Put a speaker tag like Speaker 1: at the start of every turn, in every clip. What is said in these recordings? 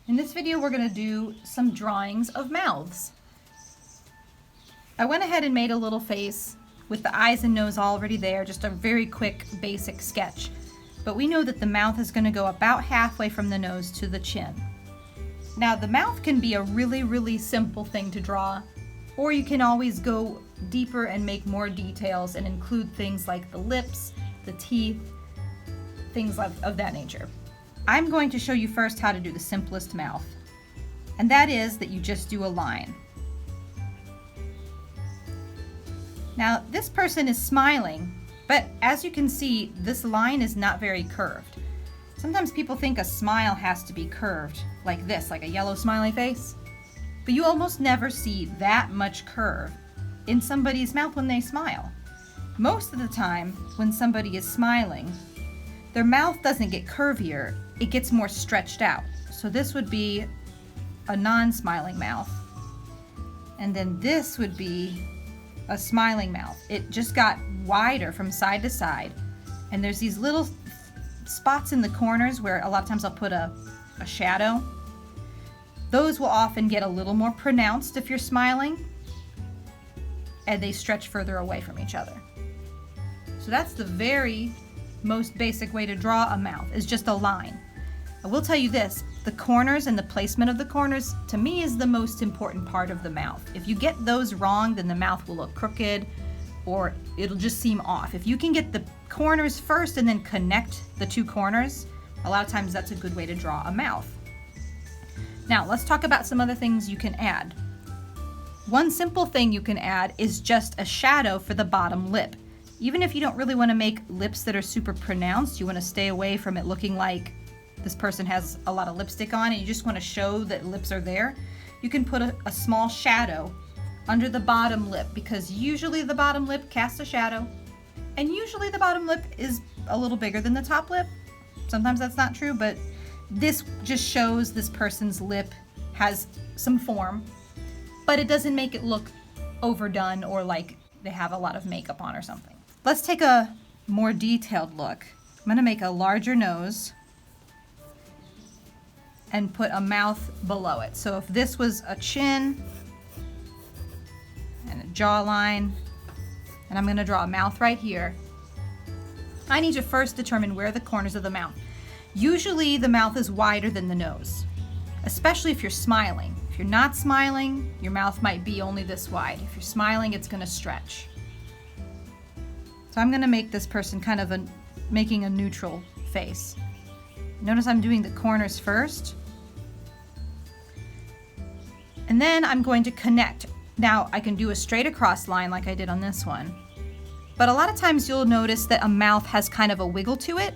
Speaker 1: In this video, we're going to do some drawings of mouths. I went ahead and made a little face with the eyes and nose already there, just a very quick basic sketch. But we know that the mouth is going to go about halfway from the nose to the chin. Now the mouth can be a really simple thing to draw, or you can always go deeper and make more details and include things like the lips, the teeth, things of that nature. I'm going to show you first how to do the simplest mouth, and that is that you just do a line. Now this person is smiling, but as you can see, this line is not very curved. Sometimes people think a smile has to be curved like this, like a yellow smiley face, but you almost never see that much curve in somebody's mouth when they smile. Most of the time when somebody is smiling, their mouth doesn't get curvier, it gets more stretched out. So this would be a non-smiling mouth. And then this would be a smiling mouth. It just got wider from side to side. And there's these little spots in the corners where a lot of times I'll put a shadow. Those will often get a little more pronounced if you're smiling, and they stretch further away from each other. So that's the very most basic way to draw a mouth, is just a line. I will tell you this, the corners and the placement of the corners to me is the most important part of the mouth. If you get those wrong, then the mouth will look crooked or it'll just seem off. If you can get the corners first and then connect the two corners, a lot of times that's a good way to draw a mouth. Now let's talk about some other things you can add. One simple thing you can add is just a shadow for the bottom lip. Even if you don't really want to make lips that are super pronounced, you want to stay away from it looking like this person has a lot of lipstick on and you just want to show that lips are there, you can put a small shadow under the bottom lip, because usually the bottom lip casts a shadow and usually the bottom lip is a little bigger than the top lip. Sometimes that's not true, but this just shows this person's lip has some form, but it doesn't make it look overdone or like they have a lot of makeup on or something. Let's take a more detailed look. I'm going to make a larger nose and put a mouth below it. So if this was a chin and a jawline, and I'm going to draw a mouth right here, I need to first determine where the corners of the mouth. Usually the mouth is wider than the nose, especially if you're smiling. If you're not smiling, your mouth might be only this wide. If you're smiling, it's going to stretch. So I'm going to make this person kind of making a neutral face. Notice I'm doing the corners first. And then I'm going to connect. Now I can do a straight across line like I did on this one. But a lot of times you'll notice that a mouth has kind of a wiggle to it.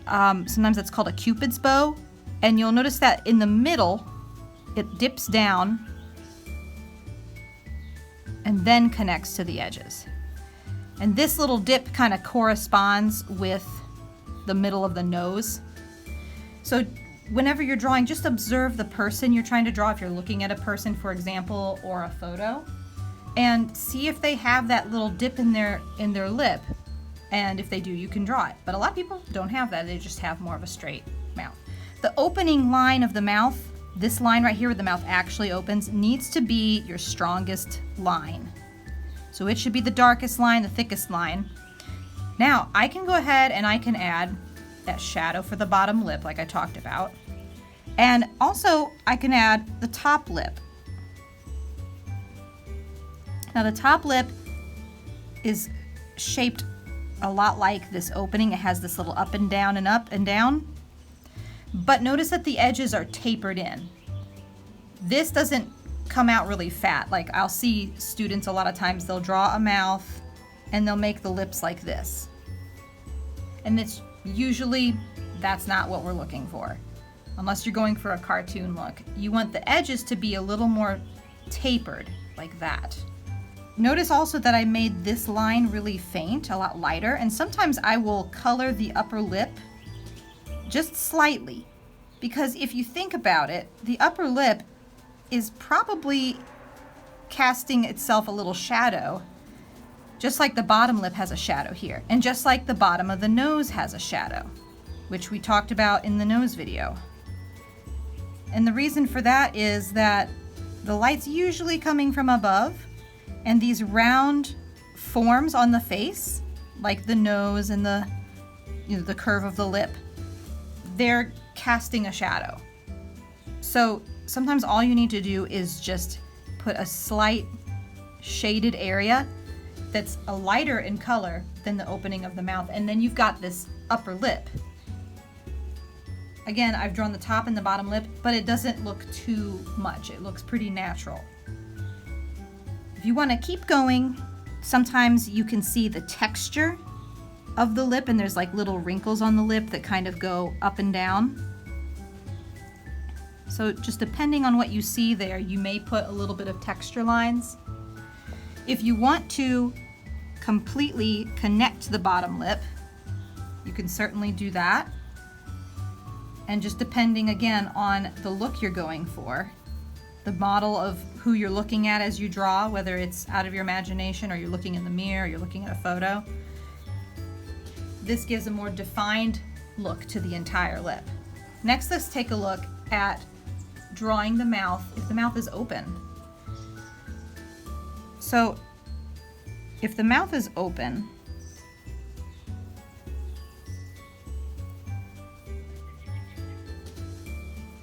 Speaker 1: Sometimes it's called a Cupid's bow. And you'll notice that in the middle, it dips down and then connects to the edges. And this little dip kind of corresponds with the middle of the nose. So whenever you're drawing, just observe the person you're trying to draw. If you're looking at a person, for example, or a photo, and see if they have that little dip in their lip. And if they do, you can draw it. But a lot of people don't have that. They just have more of a straight mouth. The opening line of the mouth, this line right here where the mouth actually opens, needs to be your strongest line. So it should be the darkest line, the thickest line. Now I can go ahead and I can add that shadow for the bottom lip like I talked about. And also I can add the top lip. Now the top lip is shaped a lot like this opening. It has this little up and down and up and down. But notice that the edges are tapered in. This doesn't come out really fat. Like I'll see students a lot of times, they'll draw a mouth and they'll make the lips like this. And it's usually, that's not what we're looking for. Unless you're going for a cartoon look. You want the edges to be a little more tapered, like that. Notice also that I made this line really faint, a lot lighter, and sometimes I will color the upper lip just slightly. Because if you think about it, the upper lip is probably casting itself a little shadow, just like the bottom lip has a shadow here, and just like the bottom of the nose has a shadow, which we talked about in the nose video. And the reason for that is that the light's usually coming from above, and these round forms on the face, like the nose and the curve of the lip, they're casting a shadow. So sometimes all you need to do is just put a slight shaded area that's a lighter in color than the opening of the mouth, and then you've got this upper lip. Again, I've drawn the top and the bottom lip, but it doesn't look too much. It looks pretty natural. If you want to keep going, sometimes you can see the texture of the lip, and there's like little wrinkles on the lip that kind of go up and down. So just depending on what you see there, you may put a little bit of texture lines. If you want to completely connect the bottom lip, you can certainly do that. And just depending again on the look you're going for, the model of who you're looking at as you draw, whether it's out of your imagination or you're looking in the mirror or you're looking at a photo, this gives a more defined look to the entire lip. Next, let's take a look at drawing the mouth if the mouth is open. So if the mouth is open,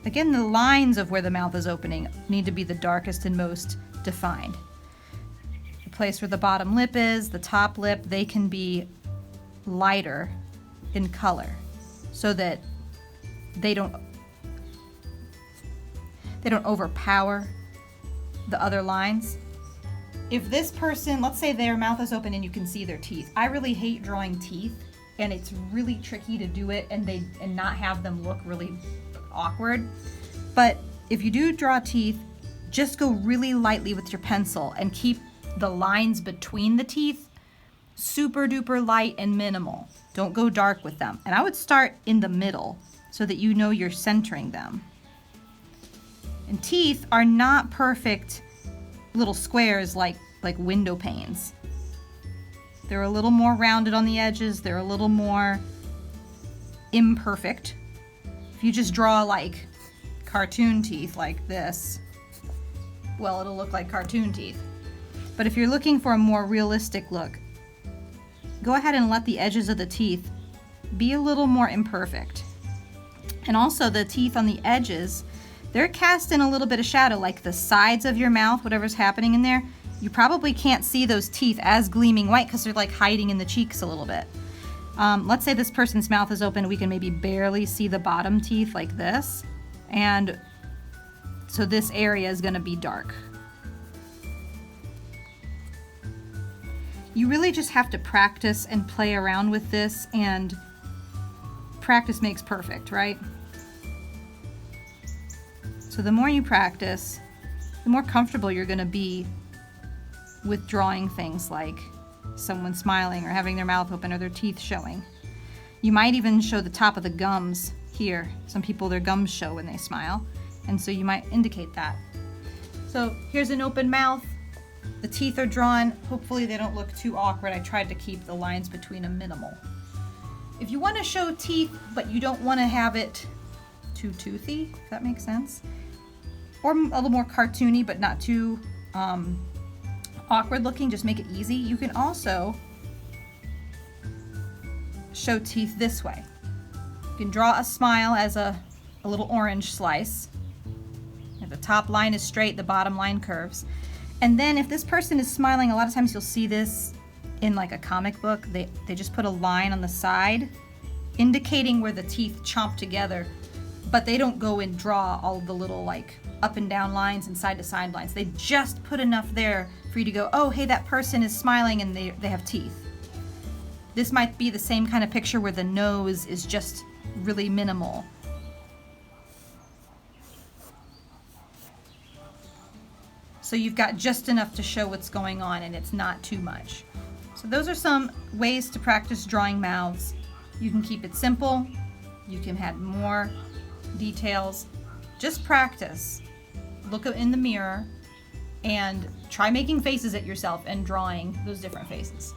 Speaker 1: again, the lines of where the mouth is opening need to be the darkest and most defined. The place where the bottom lip is, the top lip, they can be lighter in color so that they don't overpower the other lines. If this person, let's say their mouth is open and you can see their teeth. I really hate drawing teeth, and it's really tricky to do it and not have them look really awkward. But if you do draw teeth, just go really lightly with your pencil and keep the lines between the teeth super duper light and minimal. Don't go dark with them. And I would start in the middle so that you know you're centering them. And teeth are not perfect little squares like window panes. They're a little more rounded on the edges. They're a little more imperfect. If you just draw like cartoon teeth like this, well, it'll look like cartoon teeth. But if you're looking for a more realistic look, go ahead and let the edges of the teeth be a little more imperfect. And also the teeth on the edges, they're cast in a little bit of shadow, like the sides of your mouth, whatever's happening in there. You probably can't see those teeth as gleaming white because they're like hiding in the cheeks a little bit. Let's say this person's mouth is open, we can maybe barely see the bottom teeth like this. And so this area is gonna be dark. You really just have to practice and play around with this, and practice makes perfect, right? So the more you practice, the more comfortable you're gonna be with drawing things like someone smiling or having their mouth open or their teeth showing. You might even show the top of the gums here. Some people, their gums show when they smile, and so you might indicate that. So here's an open mouth. The teeth are drawn. Hopefully they don't look too awkward. I tried to keep the lines between them minimal. If you want to show teeth, but you don't want to have it too toothy, if that makes sense, or a little more cartoony but not too awkward looking, just make it easy, you can also show teeth this way. You can draw a smile as a little orange slice. If the top line is straight, the bottom line curves. And then if this person is smiling, a lot of times you'll see this in like a comic book. They just put a line on the side indicating where the teeth chomp together, but they don't go and draw all of the little like up and down lines and side to side lines. They just put enough there for you to go, oh, hey, that person is smiling and they have teeth. This might be the same kind of picture where the nose is just really minimal. So you've got just enough to show what's going on and it's not too much. So those are some ways to practice drawing mouths. You can keep it simple. You can add more details. Just practice. Look in the mirror and try making faces at yourself and drawing those different faces.